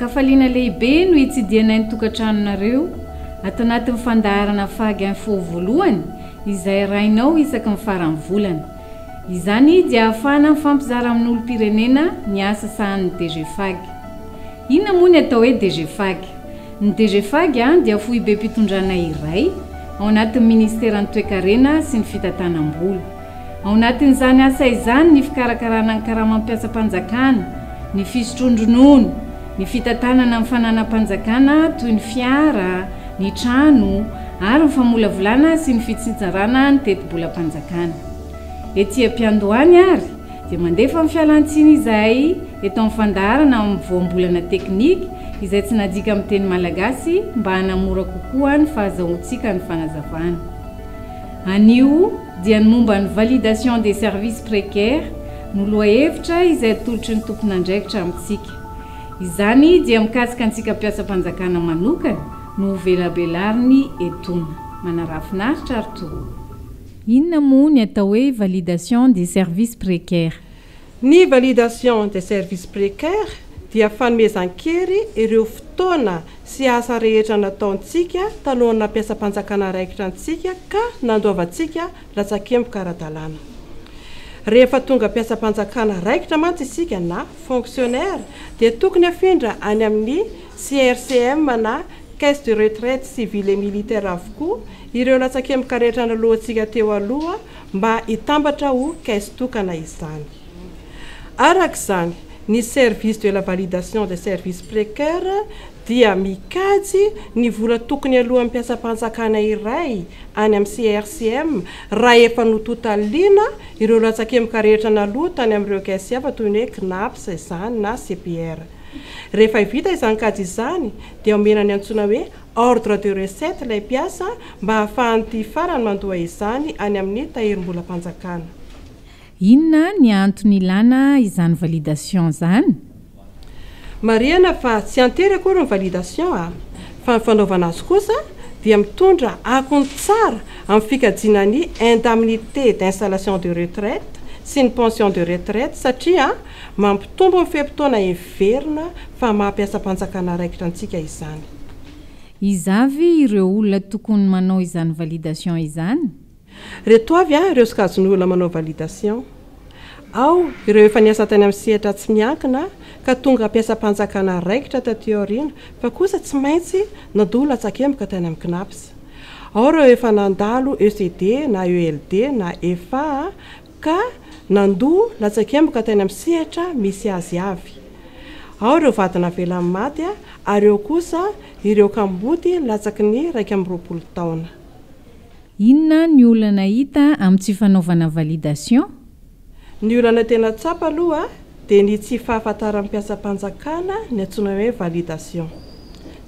Fafaliana lehibe no hitsidianay ny tokantranonareo ato anatin'ny fandaharana fagy amin'ny voalohany izay rainao isaky ny farany volana. Izany dia ahafahana mifampizara amin'ny olom-pirenena ny asa sahan'ny DGFAG. Inona moa ny atao hoe DGFAG? Ny DGFAG dia foibe mpitondrana iray ao anatin'ny ministeran'ny toe-karena sy ny fitantanam-bola. Ao anatin'izany asa izany ny fikarakarana ny karamam-piasam-panjakana, ny fisotrondronono, ny fitantanana amin'ny fananam-panjakana toy ny fiara, ny trano, ary ny famolavolana sy ny fitsitsarana ny teti-bolam-panjakana. Ety am-piandohany ary dia mandefa amin'ny fialantsiny izay eto amin'ny fandaharana amin'ny voambolana teknika izay tsy nadika amin'ny teny malagasy mba hanamora kokoa ny fahazahoantsika ny fanazavana. Anio dia ny momba ny validation des services précaires no lohahevitra izay tolotry ny tompon'andraikitra amintsika. Izany dia mikasika antsika mpiasam-panjakana manokana no velabelariny etona. Manarafinaritra ary toa. Inona moa ny atao hoe validation des services précaires? Ny validation des services précaires dia fanomezan-kery ireo fotoana sy asa rehetra nataontsika talohana mpiasam-panjakana raikitra antsika ka nandoavantsika latsakemboka ara-dalàna. Rehefa tonga mpiasam-panjakana raikitra mantsy isika na fonctionnaire dia tokony afindra any amin'ny CRCM na caisse de retraite civile et militaire avokoa ireo latsakemboka rehetra nalohantsika teo aloha mba hitambatra ho caisse tokana izany. Arak'izany, ny service de la validation des services précaires dia mikajy ny vola tokony alohan'ny mpiasam-panjakana iray any amin'ny CRCM raha efa nototaliana ireo latsakemboka rehetra naloha tany amin'ireo caisse hafa toy ny hoe CNAPS izany na CPR. Rehefa vita izany kajy izany dia omena ny antsoina hoe ordre de recette ilay mpiasa mba ahafahany ty farany mandoa izany any amin'ny tahirim-bolam-panjakana. Inona ny antony ilana izany validation zany? Marihana fa tsy antery akory ny validation fa ny fanaovana azy kosa dia mitondra akony tsara amin'ny fikajiana ny indemnité d'installation de retraite sy ny pension de retraite satria mampitombo ny feim-potoana heverina fa mampiasam-panjakana raikitra antsika izany. Izavy ireo olona tokony manao izany validation izany? Reto avy ireo sokajiny olona manao validation. Ao ireo efa niasa tany amin'ny sehatra tsy miankina ka tonga mpiasam-panjakana raikitra taty aoriana fa kosa tsy maintsy nandoa latsakemboka tany amin'ny CNAPS. Ao ireo efa nandalo ECD na ELD na EFA ka nandoa latsakemboka tany amin'ny sehatra misy azy avy. Ao ireo vadina velan'ny maty ary eo kosa ireo kambody latsaky ny 2 taona. Inona ny olana hita amin'ny tsy fanaovana validation? Ny olana tena tsapa aloha dia ny tsy fahafantaran'ny mpiasam-panjakana ny antsoina hoe validation.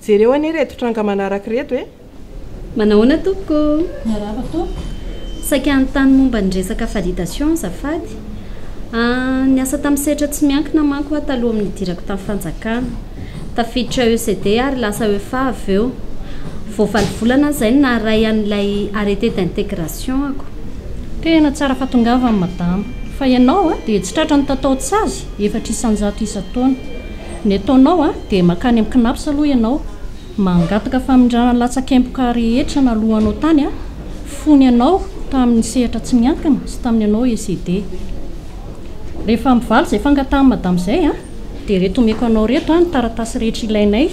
Jereo any reto tranga manaraka reto hoe manahoana tompoko? Miarahaba to. Saika anontany momba ny resaka validation zafady. Ny asa tamin'ny sehatra tsy miankina manko taloha amin'ny dirako tamin'ny fanjakana. Tafiditra ECD ary lasa EFA avy eo. Voavaly volana zay naray an'ilay arrêté d'intégration ako. Tena tsara fatongavany madama. Fa ianao dia tsy tratra ny tataotsy azy 400 isan-taona. Ny ataonao dia makany amin'ny CNAPS aloha ianao. Mangataka famindrana latsakemboka rehetra nalohanao tany fony ianao tamin'ny sehatra tsy miankina sy tamin'ny ianao ECD. Rehefa mivaly izay fangatahany madama izay dia reto omeko anao reto ny taratasy rehetra ilainay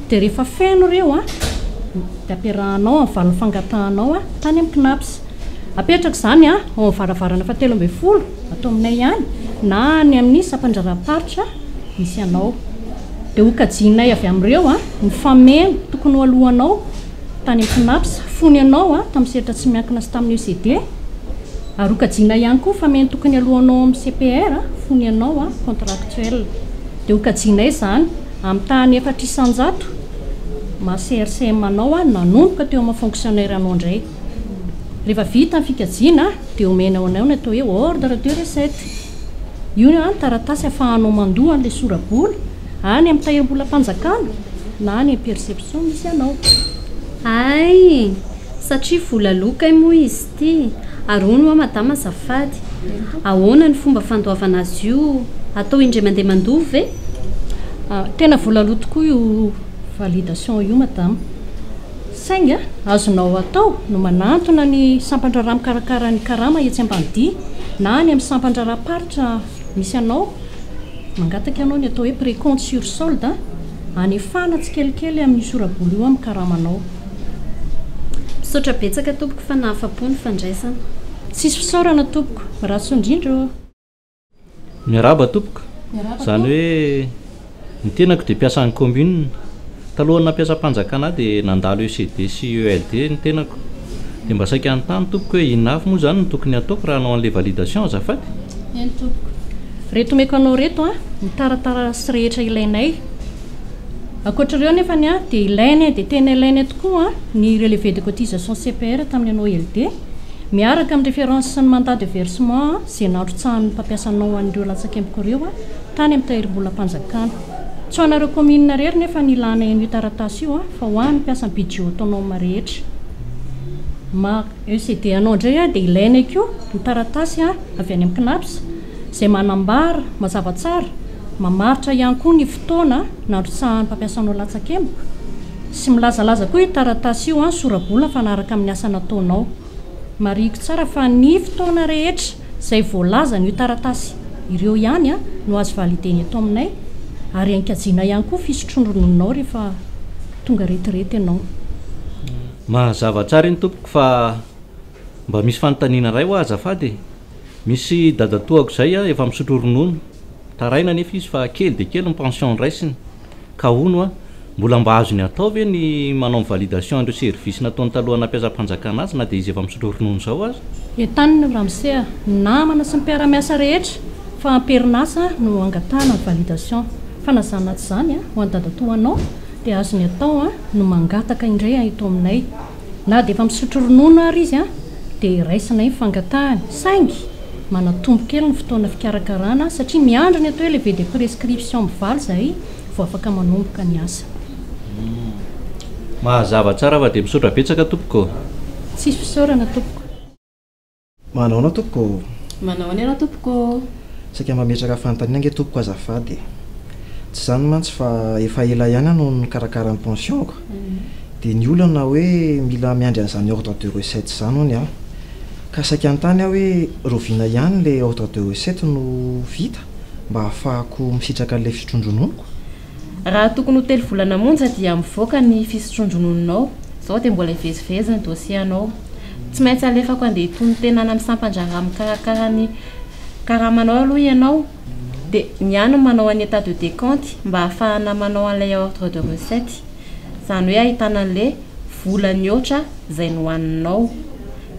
dia rehefa feno ireo dia ampiarahanao amin'ny valiny fangatahanao tany amin'ny CNAPS. Apetraka izany ao amin'ny varavarana 7-12 atao aminay ihany na ny amin'ny sampandraram-paritra misy anao. Dia hokajianay avy amin'ireo ny fameno tokony ho alohanao tany amin'ny CNAPS fony ianao tamin'ny sehatra tsy miankina sy tamin'ny ECD. Ary hokajianay ihany koa fameno tokony alohanao amin'ny CPR fony ianao contractuel. Dia hokajianay izany amin'ny tany 400 ma CRCM anao nanomboka teo amin'ny fonctionnaire anao indray. Rehefa vita ny fikajiana dia omena ao anao ny atao hoe ordre de recette. Io taratasy ahafahanao mandoa an'ilay sora-bola any amin'ny tahirim-bolam-panjakana na any perception misy anao. Ay, satria vola loka moa izy ity. Ary hono moa madama zafady. Ahoana ny fomba fandoavana azy io? Atao indray mandeha mandoa ve? tena volaloha tokoa io validation io madama sainga azonao atao no manantona ny sampandrara mikarakara ny karama etsy ambanidia na ny amin'ny sampandraraparitra misy anao mangataka ianao ny atao hoe précompte sur solde anefana tsy kelikely amin'ny soraboly io amin'ny karamanao. Misaotra betsaka tompoko fa nahafa-po ny fandraisana. Tsisy fisaorana tompoko raha sondrindro. Miaraba tompoko zany hoe ny tenako dia mpiasa ny commune talohany nampiasa mpanjakana dia nandalo ECD sy ELD ny tenako dia mba saika anytany tompoko hoe inona avy moa zany no tokony ataoko raha hanao an'ilay validation azafady. Eny tompoko reto meko anao reto ny taratarasy rehetra ilainay ankoatr'ireo nefany dia ilainy dia tena ilainy tokoa ny relevé de cotisation CPR tamin'ny anao ELD miaraka amin'ny référence sy ny mandat de versement izay natrotsahan'ny mpampiasanao an'ireo latsakemboko ireo tany amin'ny tahirim-bola mpanjakana. Tsy ho anareo commune rery nefa ny ilana io taratasy io fa ho an'ny mpiasa budget autonome rehetra. Ma ECD anao indray dia ilainy akio ny taratasy avy any amin'ny CNAPS izay manambara mazava tsara mamaritra ihany koa ny fotoana natrotsahan'ny mpampiasanao latsakemboko sy milazalaza koa io taratasy io sorabola fanaraka amin'ny asa nataonao. Mariko tsara fa ny fotoana rehetra izay voalaza ny taratasy ireo ihany no azo valideny eto aminay ary ankajiana ihany koa fisotrondrononao rehefa tonga retirety ianao. Mazava tsara iny tompoko fa mba misy fanontaniana ray ho azafady misy dadatoako izay efa misotro ronono taraina nefa izy fa kely dia kely ny pension raisiny ka hono mbola mba azo ny atao ve ny manao validation andreo service nataony taloha nampiasa mpanjakana azy na dia izy efa misotro ronono zao azy. Entaniny ramsea namana sy ny mpiara-miasa rehetra fa amperinasa no angatana validation fa nazana tsy zany ho any dadatoanao dia azo ny atao no mangataka indray eto aminay na dia efa misotro ronono ary izy dia raisinay fangatahany saingy manatombo kely ny fotoana fikarakarana satria miandro ny atao hoe levé de prescription mivaly zay vao afaka manomboka ny asa. Mazava tsara fa dia misaotra betsaka tompoko. Tsisy fisaorana tompoko. Manaona tompoko. Manao any ana tompoko. Saika mametraka fanontaniana ange tompoko azafady. Tsy zany mantsy fa efa ela ihany no mikarakara ny pensionko dia ny olona hoe mila miandry an'izany ordre de recette zany hony ka saika antany hoe roviana ihany le ordre de recette no vita mba ahafahako misitraka n'ilay fisotrondrononiko. Raha tokony ho telo volana monja dia mivoaka ny fisotrondrononao zao dia mbola hivezivezy ny dossier-nao tsy maintsy alefako andeha hitony tenana amin'ny sampandrara mikarakara ny karamanao aloha ianao dia niano manao any état de décompte mba ahafahana manao an'ilay ordre de recette izany hoe ahitana an'ilay volany ohatra izay nohaninao.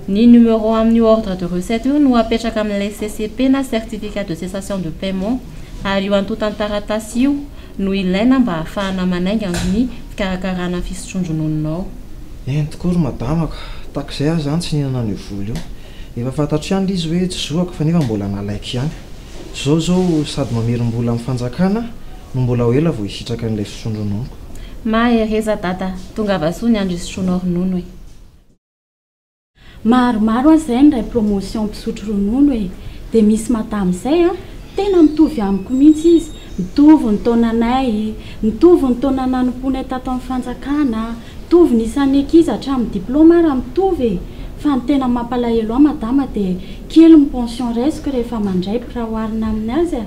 Ny numéro amin'ny ordre de recette io no apetraka amin'ilay CCP na certificat de cessation de paiement ary io antotany taratasy io no ilaina mba ahafahana manainga amin'ny fikarakarana fisotrondrononao. Eny tokory madamaka tako izay aho zany tsy nihinana an'io vola io efa fantatro ihany izy hoe tsy zoako fa nefa mbola nalaiko ihany zao sady mamerim-bola amin'ny fanjakana no mbola ho ela vao hisitraka n'ilay fisotrondrononiko. Mahereza dada tonga vasoa ny andro isotronao ronono e. Maromaro an'izay ndray promotion mpisotro ronono e dia misy madama izay tena mitovy amiko mihitsy izy mitovy ny taonanay mitovy ny taona nanomponay tato amin'ny fanjakana mitovy ny isan'ny ankizy hatramin'ny diplôma raha mitovy fa ny tena mampalahelo ahy madama dia kely ny pension raisiko rehefa mandraiky raha oharina amin'ny azy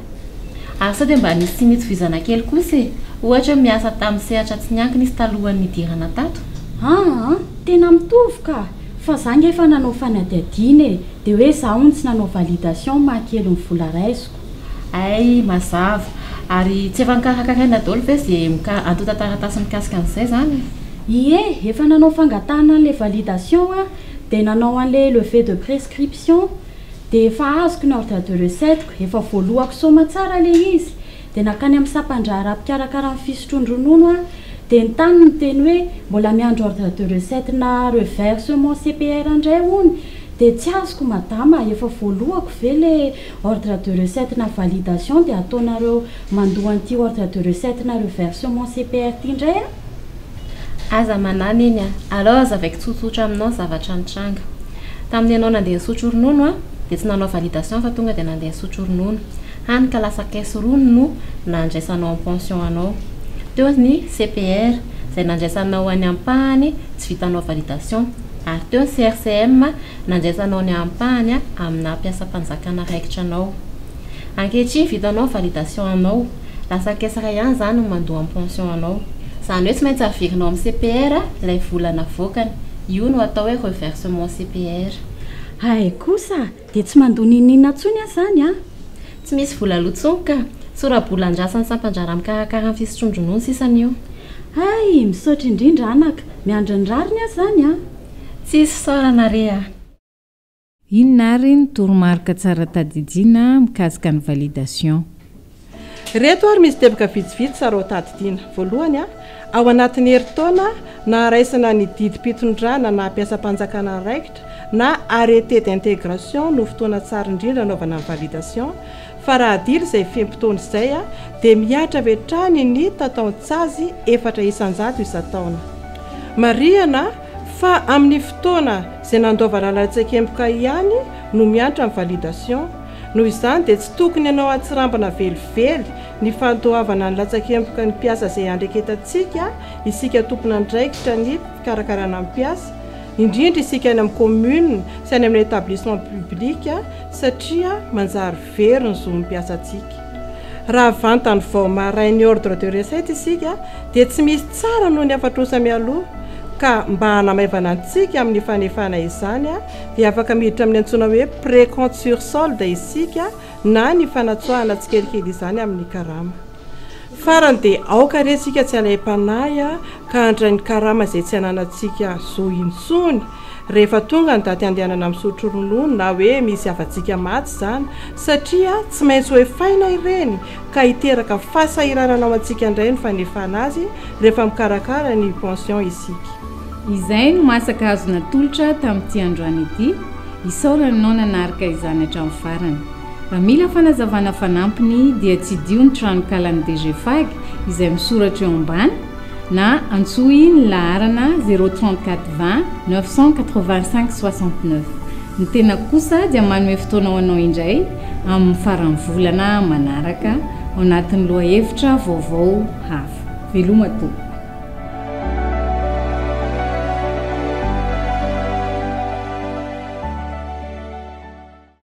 asa dia mba nisy mitovizana kely kosa e ohatra miasa tamin'ny sehatra tsy niankina izy talohan'ny idirana tato. Tena mitovy ka fa zany efa nanao fanadihadiana e dia hoe zaho hono tsy nanao validation mahakely ny vola raisiko. Ay mazava ary tsy efa nikarakaraina daholo ve zay antota taratasy mikasika an'izay zany. Ie efa nanao fangatahana an'ilay validation dia nanao an'ilay levé de prescription dia efa azoko ny ordre de recette efa voalohako soma tsara le izy dia nakany amin'ny sampandrara mpikarakara amin'ny fisotrondronono dia ny tany ny teny hoe mbola miandro ordre de recette na reversement CPR indray hony dia tsy azoko madama efa voalohako ve le ordre de recette na validation dia ataonareo mandoha an'ity ordre de recette na reversement CPR ty indray aza manana eny alors avec tsotsotra aminao zavatra nitranga tamin'ny ianao nandeha nisotro ronono dia tsy nanao validation fa tonga dia nandeha sotro ronono hany ka lasa caisse rono no nandraisanao en pension anao. Teo ny CPR izay nandraisanao any ampahany tsy vitanao validation ary teo ny CRCM nandraisanao ny ampahany amina mpiasam-panjakana raikitra anao. Ankehitriny vitanao validation anao lasa caisse ray ihany zany no mandoa en pension anao. Zany hoe tsy maintsy averinao amin'ny CPR ilay volana voakany. Io no atao hoe reversement CPR. Ay kosa dia tsy mandoninina ntsony zany a. Tsy misy vola lotsony ka sora-bolan-drasany sampandrara mikarakara ny fisotrondronono sisany io. Ay misaotra indrindra anaka miandry ny rariny a zany a. Tsisy saorana rea. Inona ary ny toromarika tsara tadidiana mikasika ny validation? Reto ary misy tebaka vitsivitsy tsara ho tadidiana. Voalohany ao anatin'ny herintaona na raisana ny didim-pitondrana na mpiasam-panjakana raikitra na arrêté d'intégration no fotoana tsara indrindra anaovana ny validation. Fa raha adily izay fempotona izay dia miatra avy hatrany ny tataon-tsazy 4 isan-jato isan-taona. Marihana fa amin'ny fotoana izay nandaovana latsaikempoka ihany no miatra amin'ny validation. Noho izany dia tsy tokony ianao atsirambana velively ny fantoavana ny latsakempoka ny mpiasa izay andreketantsika isika tompona andraikitra ny fikarakarana ny mpiasa, indrindra isika any amin'ny commune sy any amin'ny établissement public satria manjary very ny zo ny mpiasantsika. Raha vantany vao marainy ordre de recette isika dia tsy misy tsara noho ny afatrosa mialoha ka mba hanamaivana antsika amin'ny fanefana izany dia afaka miditra amin'ny antsona hoe précompte sur solde isika na ny fanatsoahana tsikelikely izany amin'ny karama. Farany dia aoka resika tsy alaim-panahy ka handray ny karama izay tsy ananantsika zo intsony rehefa tonga ny daty andehanana misotro ronono na hoe misy avantsika maty izany satria tsy maintsy hoe faina ireny ka hiteraka fahasahirananao antsika indray ny fanefana azy rehefa mikarakara ny pension isika. Izay no masaka azona tolotra tamin'ity androany ity, isaoranao nanaraka izany hatramin'ny farany. Raha mila fanazavana fanampiny dia tsy dio ny tranonkalan'ny DGFAG izay misoratra eo ambany na antsohy ny laharana 034 20 985 69. Ny tena kosa dia manome fotoana ho anao indray amin'ny faran'ny volana manaraka ao anatin'ny lohahevitra vaovao hafa. Veloma toa.